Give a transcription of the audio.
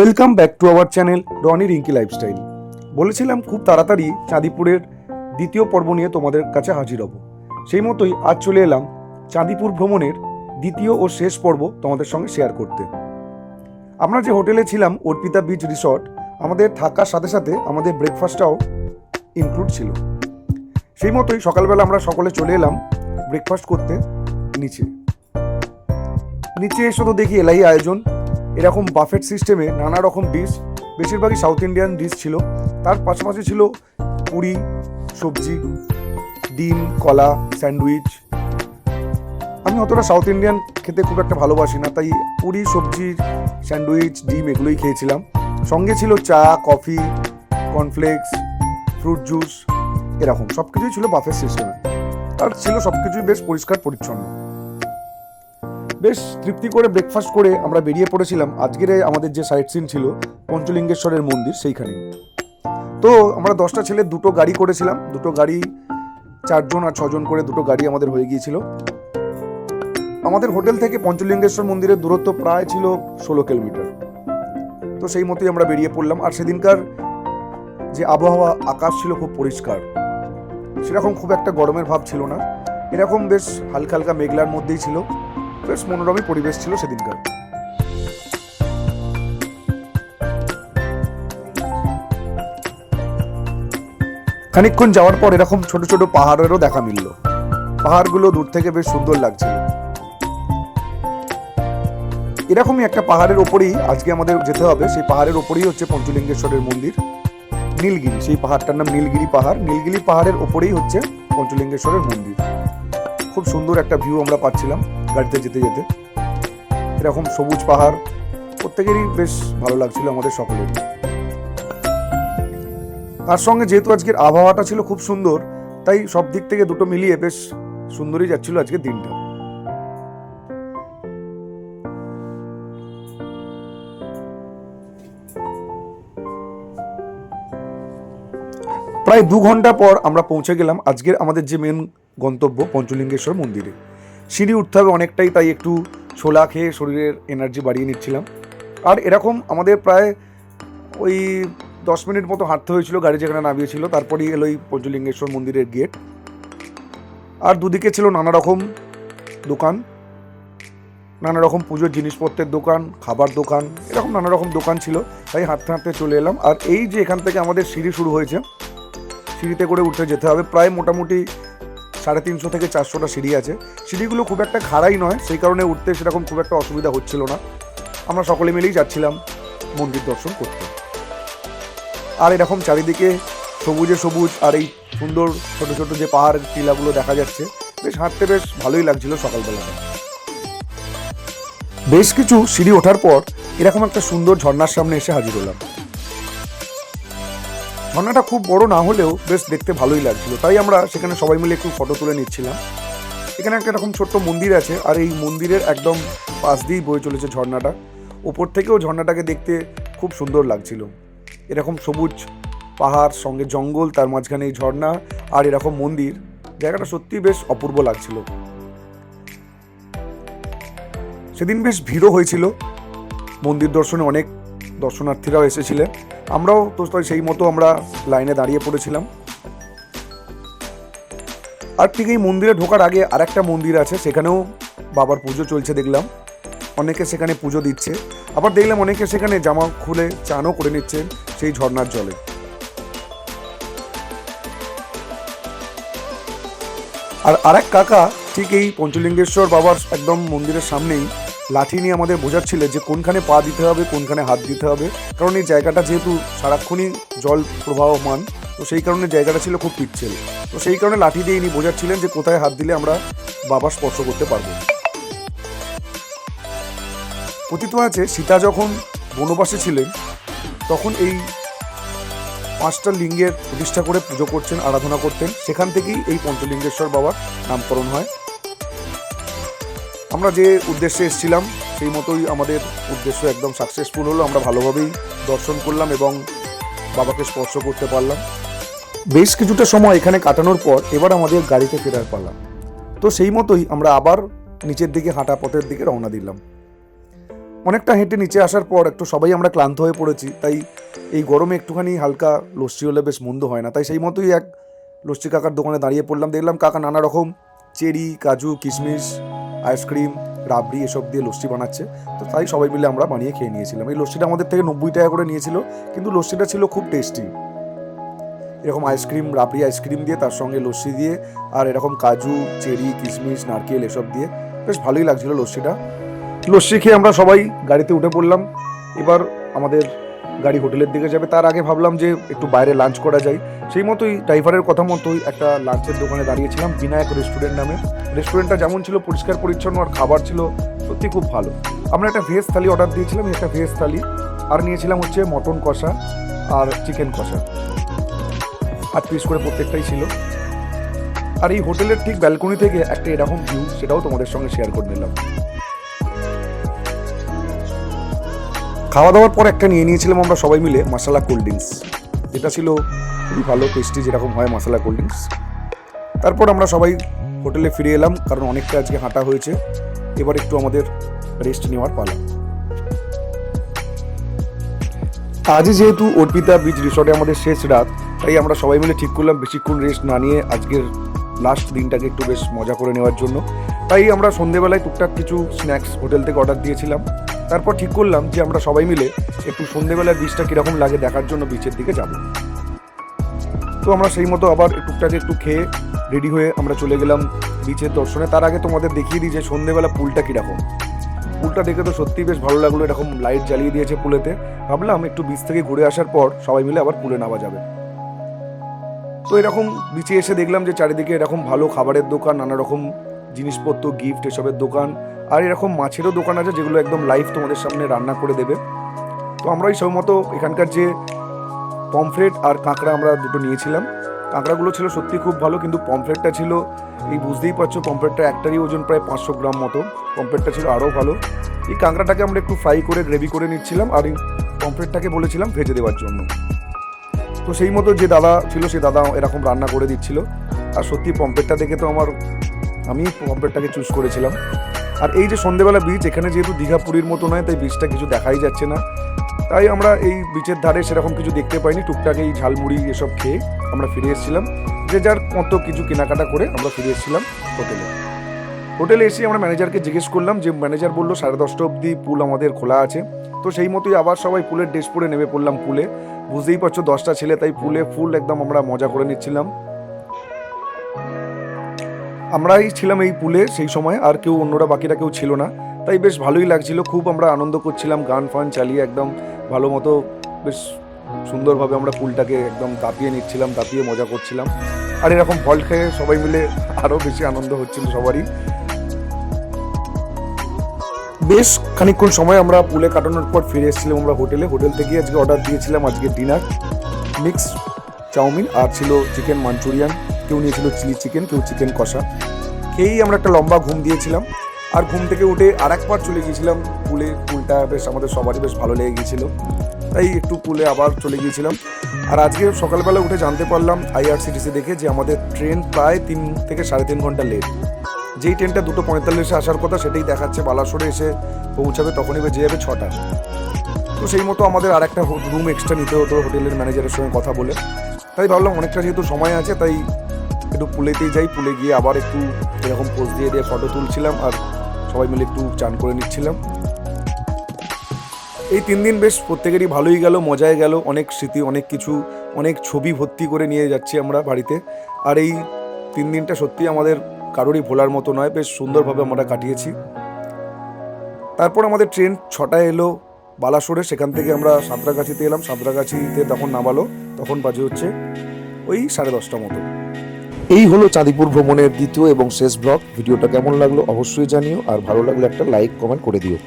Welcome back to our channel Roni Rinki lifestyle. বলেছিলাম খুব তাড়াতাড়ি চাঁদিপুরের দ্বিতীয় পর্ব নিয়ে তোমাদের কাছে হাজির হব। সেই মতোই আজ চলে এলাম চাঁদিপুর ভ্রমণের দ্বিতীয় ও শেষ পর্ব তোমাদের সঙ্গে শেয়ার করতে। আমরা যে হোটেলে ছিলাম অর্পিতা বিচ রিসর্ট, আমাদের থাকার সাথে সাথে আমাদের ব্রেকফাস্টটাও ইনক্লুড ছিল। সেই মতোই সকালবেলা আমরা সকলে চলে এলাম ব্রেকফাস্ট করতে নিচে এসে তো দেখি এলাই আয়োজন, এরকম বাফেট সিস্টেমে নানা রকম ডিশ, বেশিরভাগই সাউথ ইন্ডিয়ান ডিশ ছিল। তার পাশাপাশি ছিল পুরি, সবজি, ডিম, কলা, স্যান্ডউইচ। আমি অতটা সাউথ ইন্ডিয়ান খেতে খুব একটা ভালোবাসি না, তাই পুরি, সবজি, স্যান্ডউইচ, ডিম এগুলোই খেয়েছিলাম। সঙ্গে ছিল চা, কফি, কর্নফ্লেক্স, ফ্রুট জুস, এরকম সব কিছুই ছিল বাফেট সিস্টেমে। আর ছিল সব কিছুই বেশ পরিষ্কার পরিচ্ছন্ন। বেশ তৃপ্তি করে ব্রেকফাস্ট করে আমরা বেরিয়ে পড়েছিলাম আজকের আমাদের যে সাইট সিন ছিল পঞ্চলিঙ্গেশ্বরের মন্দির, সেইখানে। তো আমরা 10টা ছেলে দুটো গাড়ি করেছিলাম, দুটো গাড়ি 4 জন আর 6 জন করে দুটো গাড়ি আমাদের হয়ে গিয়েছিল। আমাদের হোটেল থেকে পঞ্চলিঙ্গেশ্বর মন্দিরের দূরত্ব প্রায় ছিল 16 কিলোমিটার। তো সেই মতোই আমরা বেরিয়ে পড়লাম। আর সেদিনকার যে আবহাওয়া, আকাশ ছিল খুব পরিষ্কার, সেরকম খুব একটা গরমের ভাব ছিল না, এরকম বেশ হালকা হালকা মেঘলার মধ্যেই ছিল। বেশ মনোরমী পরিবেশ ছিল সেদিনকার। খানিকক্ষণ যাওয়ার পর এরকম ছোট ছোট পাহাড়েরও দেখা মিলল। পাহাড়গুলো দূর থেকে বেশ সুন্দর লাগছিল। এরকমই একটা পাহাড়ের ওপরেই আজকে আমাদের যেতে হবে। সেই পাহাড়ের ওপরেই হচ্ছে পঞ্চলিঙ্গেশ্বরের মন্দির, নীলগিরি। সেই পাহাড়টার নাম নীলগিরি পাহাড়। নীলগিরি পাহাড়ের ওপরেই হচ্ছে পঞ্চলিঙ্গেশ্বরের মন্দির। খুব সুন্দর একটা ভিউ আমরা পাচ্ছিলাম গাড়িতে যেতে যেতে। এরকম সবুজ পাহাড় প্রত্যেকেরই বেশ ভালো লাগছিল, আমাদের সকলের। তার সঙ্গে যেহেতু আজকের আবহাওয়াটা ছিল খুব সুন্দর, তাই সব দিক থেকে দুটো মিলিয়ে বেশ সুন্দরই যাচ্ছিল আজকের দিনটা। প্রায় 2 ঘন্টা পর আমরা পৌঁছে গেলাম আজকের আমাদের যে মেন গন্তব্য পঞ্চলিঙ্গেশ্বর মন্দিরে। সিঁড়ি উঠতে হবে অনেকটাই, তাই একটু ছোলা খেয়ে শরীরের এনার্জি বাড়িয়ে নিচ্ছিলাম। আর এরকম আমাদের প্রায় ওই 10 মিনিট মতো হাঁটতে হয়েছিল গাড়ি যেখানে নামিয়েছিল। তারপরেই এলো এই পঞ্চলিঙ্গেশ্বর মন্দিরের গেট। আর দুদিকে ছিল নানা রকম দোকান, নানা রকম পুজোর জিনিসপত্রের দোকান, খাবার দোকান, এরকম নানা রকম দোকান ছিল। তাই হাঁটতে হাঁটতে চলে এলাম। আর এই যে এখান থেকে আমাদের সিঁড়ি শুরু হয়েছে, সিঁড়িতে করে উঠে যেতে হবে। প্রায় মোটামুটি 350 থেকে 400টা সিঁড়ি আছে। সিঁড়িগুলো খুব একটা খাড়াই নয়, সেই কারণে উঠতে সেরকম খুব একটা অসুবিধা হচ্ছিল না। আমরা সকলে মিলেই যাচ্ছিলাম মন্দির দর্শন করতে। আর এরকম চারিদিকে সবুজে সবুজ, আর এই সুন্দর ছোট ছোট যে পাহাড় টিলাগুলো দেখা যাচ্ছে, বেশ হাঁটতে বেশ ভালোই লাগছিল সকালবেলাটা। বেশ কিছু সিঁড়ি ওঠার পর এরকম একটা সুন্দর ঝর্ণার সামনে এসে হাজির হলাম। ঝর্ণাটা খুব বড় না হলেও বেশ দেখতে ভালোই লাগছিল, তাই আমরা সেখানে সবাই মিলে একটু ফটো তুলে নিচ্ছিলাম। এখানে একটা এরকম ছোট্ট মন্দির আছে, আর এই মন্দিরের একদম পাশ দিয়েই বয়ে চলেছে ঝর্ণাটা। ওপর থেকেও ঝর্ণাটাকে দেখতে খুব সুন্দর লাগছিল। এরকম সবুজ পাহাড়, সঙ্গে জঙ্গল, তার মাঝখানে এই ঝর্ণা আর এরকম মন্দির, জায়গাটা সত্যিই বেশ অপূর্ব লাগছিল। সেদিন বেশ ভিড়ও হয়েছিল মন্দির দর্শনে, অনেক দর্শনার্থীরাও এসেছিলেন। আমরাও তো সেই মতো আমরা লাইনে দাঁড়িয়ে পড়েছিলাম। আর ঠিক এই মন্দিরে ঢোকার আগে আরেকটা মন্দির আছে, সেখানেও বাবার পুজো চলছে দেখলাম। অনেকে সেখানে পুজো দিচ্ছে, আবার দেখলাম অনেকে সেখানে জামা খুলে চানও করে নিচ্ছেন সেই ঝর্ণার জলে। আর আরেক কাকা ঠিক এই পঞ্চলিঙ্গেশ্বর বাবার একদম মন্দিরের সামনেই লাঠি নিয়ে আমাদের বোঝাচ্ছিলেন যে কোনখানে পা দিতে হবে, কোনখানে হাত দিতে হবে। কারণ এই জায়গাটা যেহেতু সারাক্ষণই জল প্রবাহমান, তো সেই কারণে জায়গাটা ছিল খুব পিচ্ছিল। তো সেই কারণে লাঠি দিয়ে ইনি বোঝাচ্ছিলেন যে কোথায় হাত দিলে আমরা বাবা স্পর্শ করতে পারবো। কথিত আছে সীতা যখন বনবাসে ছিলেন, তখন এই 5টা লিঙ্গের প্রতিষ্ঠা করে পুজো করছেন, আরাধনা করতেন। সেখান থেকেই এই পঞ্চলিঙ্গেশ্বর বাবার নামকরণ হয়। আমরা যে উদ্দেশ্যে এসেছিলাম সেই মতোই আমাদের উদ্দেশ্য একদম সাকসেসফুল হলো। আমরা ভালোভাবেই দর্শন করলাম এবং বাবাকে স্পর্শ করতে পারলাম। বেশ কিছুটা সময় এখানে কাটানোর পর এবার আমাদের গাড়িতে ফেরার পালা। তো সেই মতোই আমরা আবার নিচের দিকে হাঁটা পথের দিকে রওনা দিলাম। অনেকটা হেঁটে নিচে আসার পর একটু সবাই আমরা ক্লান্ত হয়ে পড়েছি, তাই এই গরমে একটুখানি হালকা লস্যি হলে বেশ মন্দ হয় না। তাই সেই মতোই এক লস্যি কাকার দোকানে দাঁড়িয়ে পড়লাম। দেখলাম কাকা নানা রকম চেরি, কাজু, কিশমিশ, আইসক্রিম, রাবড়ি এসব দিয়ে লস্যি বানাচ্ছে। তো তাই সবাই মিলে আমরা বানিয়ে খেয়ে নিয়েছিলাম। এই লস্যিটা আমাদের থেকে 90 টাকা করে নিয়েছিল, কিন্তু লস্যিটা ছিল খুব টেস্টি। এরকম আইসক্রিম, রাবড়ি আইসক্রিম দিয়ে, তার সঙ্গে লস্যি দিয়ে, আর এরকম কাজু, চেরি, কিশমিশ, নারকেল এসব দিয়ে বেশ ভালোই লাগছিল লস্যিটা। লস্যি খেয়ে আমরা সবাই গাড়িতে উঠে পড়লাম। এবার আমাদের গাড়ি হোটেলের দিকে যাবে। তার আগে ভাবলাম যে একটু বাইরে লাঞ্চ করা যায়। সেই মতোই ড্রাইভারের কথা মতোই একটা লাঞ্চের দোকানে দাঁড়িয়েছিলাম, বিনায়ক রেস্টুরেন্ট নামে। রেস্টুরেন্টটা যেমন ছিল পরিষ্কার পরিচ্ছন্ন, আর খাবার ছিল সত্যি খুব ভালো। আমরা একটা ভেজ থালি অর্ডার দিয়েছিলাম, একটা ভেজ থালি, আর নিয়েছিলাম হচ্ছে মটন কষা আর চিকেন কষা, 8 পিস করে প্রত্যেকটাই ছিল। আর এই হোটেলের ঠিক ব্যালকনি থেকে একটা এরকম ভিউ, সেটাও তোমাদের সঙ্গে শেয়ার করে নিলাম। খাওয়া দাওয়ার পর একটা নিয়েছিলাম আমরা সবাই মিলে মশলা কোল্ড ড্রিঙ্কস, যেটা ছিল খুবই ভালো, টেস্টি যেরকম হয় মশলা কোল্ড ড্রিঙ্কস। তারপর আমরা সবাই হোটেলে ফিরে এলাম, কারণ অনেকটা আজকে হাঁটা হয়েছে। এবার একটু আমাদের রেস্ট নেওয়ার পালা। আজই যেহেতু অর্পিতা বিচ রিসর্টে আমাদের শেষ রাত, তাই আমরা সবাই মিলে ঠিক করলাম বেশিক্ষণ রেস্ট না নিয়ে আজকের লাস্ট দিনটাকে একটু বেশ মজা করে নেওয়ার জন্য। তাই আমরা সন্ধেবেলায় টুকটাক কিছু স্ন্যাক্স হোটেল থেকে অর্ডার দিয়েছিলাম। তারপর ঠিক করলাম যে আমরা সবাই মিলে একটু সন্ধেবেলার বিচটা কীরকম লাগে দেখার জন্য বিচের দিকে যাব। তো আমরা সেই মতো আবার টুকটাক একটু খেয়ে রেডি হয়ে আমরা চলে গেলাম বিচের দর্শনে। তার আগে তোমাদের দেখিয়ে দিই যে সন্ধেবেলা পুলটা কীরকম। পুলটা দেখে তো সত্যিই বেশ ভালো লাগলো, এরকম লাইট জ্বালিয়ে দিয়েছে পুলেতে। ভাবলাম একটু বিচ থেকে ঘুরে আসার পর সবাই মিলে আবার পুলে নামা যাবে। তো এরকম বিচে এসে দেখলাম যে চারিদিকে এরকম ভালো খাবারের দোকান, নানা রকম জিনিসপত্র, গিফট এসবের দোকান, আর এরকম মাছেরও দোকান আছে যেগুলো একদম লাইভ তোমাদের সামনে রান্না করে দেবে। তো আমরা ওই সেই মতো এখানকার যে পমফ্রেট আর কাঁকড়া আমরা দুটো নিয়েছিলাম। কাঁকড়াগুলো ছিল সত্যি খুব ভালো, কিন্তু পমফ্রেটটা ছিল, এই বুঝতেই পারছো, পমফ্রেটটা একটারই ওজন প্রায় 500 গ্রাম মতো। পমফ্রেটটা ছিল আরও ভালো। এই কাঁকড়াটাকে আমরা একটু ফ্রাই করে গ্রেভি করে নিচ্ছিলাম, আর এই পমফ্রেটটাকে বলেছিলাম ভেজে দেওয়ার জন্য। তো সেই মতো যে দাদা ছিল, সে দাদা এরকম রান্না করে দিচ্ছিল। আর সত্যি পমফ্রেটটা দেখে তো আমি পমফ্রেটটাকে চুজ করেছিলাম। আর এই যে সন্ধেবেলা বিচ, এখানে যেহেতু দীঘা পুরীর মতো নয়, তাই বিচটা কিছু দেখাই যাচ্ছে না। তাই আমরা এই বিচের ধারে সেরকম কিছু দেখতে পাইনি। টুকটাক এই ঝালমুড়ি এসব খেয়ে আমরা ফিরে এসেছিলাম। যে যার মতো কিছু কেনাকাটা করে আমরা ফিরে এসেছিলাম হোটেলে এসে আমরা ম্যানেজারকে জিজ্ঞেস করলাম, যে ম্যানেজার বললো 10:30 অবধি পুল আমাদের খোলা আছে। তো সেই মতোই আবার সবাই পুলের ড্রেস পরে নেমে পড়লাম পুলে। বুঝতেই পারছো 10টা ছেলে, তাই পুলে ফুল একদম আমরা মজা করে নিচ্ছিলাম। আমরাই ছিলাম এই পুলে সেই সময়, আর কেউ অন্যরা বাকিরা কেউ ছিল না। তাই বেশ ভালোই লাগছিল, খুব আমরা আনন্দ করছিলাম, গান ফান চালিয়ে একদম ভালো মতো বেশ সুন্দরভাবে আমরা পুলটাকে একদম দাপিয়ে নিচ্ছিলাম, দাপিয়ে মজা করছিলাম। আর এরকম ফল খেয়ে সবাই মিলে আরও বেশি আনন্দ হচ্ছিল সবারই। বেশ খানিকক্ষণ সময় আমরা পুলে কাটানোর পর ফিরে এসেছিলাম আমরা হোটেল থেকে আজকে অর্ডার দিয়েছিলাম আজকে ডিনার, মিক্স চাউমিন, আর ছিল চিকেন মাঞ্চুরিয়ান। কেউ নিয়েছিল চিলি চিকেন, কেউ চিকেন কষা। খেয়েই আমরা একটা লম্বা ঘুম দিয়েছিলাম। আর ঘুম থেকে উঠে আর একবার চলে গিয়েছিলাম পুলটা বেশ আমাদের সবারই বেশ ভালো লেগে গিয়েছিল, তাই একটু পুলে আবার চলে গিয়েছিলাম। আর আজকে সকালবেলা উঠে জানতে পারলাম IRCTC দেখে যে আমাদের ট্রেন প্রায় 3 থেকে 3.5 ঘন্টা লেট। যেই ট্রেনটা 2:45 আসার কথা, সেটাই দেখাচ্ছে বালাসোরে এসে পৌঁছাবে, তখনই বেজে যাবে 6টা। তো সেই মতো আমাদের আর একটা রুম এক্সট্রা নিতে হতো হোটেলের ম্যানেজারের সঙ্গে কথা বলে। তাই ভাবলাম অনেকটা যেহেতু সময় আছে, তাই একটু পুলেতেই যাই। পুলে গিয়ে আবার একটু এরকম পোজ দিয়ে ফটো তুলছিলাম, আর সবাই মিলে একটু চান করে নিচ্ছিলাম। এই 3 দিন বেশ প্রত্যেকেরই ভালোই গেল, মজায় গেল, অনেক স্মৃতি, অনেক কিছু, অনেক ছবি ভর্তি করে নিয়ে যাচ্ছি আমরা বাড়িতে। আর এই 3 দিনটা সত্যি আমাদের কারোরই ভোলার মতো নয়, বেশ সুন্দরভাবে আমরা কাটিয়েছি। তারপর আমাদের ট্রেন 6টায় এলো বালাসোরে, সেখান থেকে আমরা সাঁতরাগাছিতে এলাম। সাঁতরাগাছিতে তখন নামালো, তখন বাজে হচ্ছে ওই 10:30 মতো। এই হলো চাঁদিপুর ভ্রমণের দ্বিতীয় এবং শেষ ব্লগ। ভিডিওটা কেমন লাগলো অবশ্যই জানিও, আর ভালো লাগলে একটা লাইক কমেন্ট করে দিও।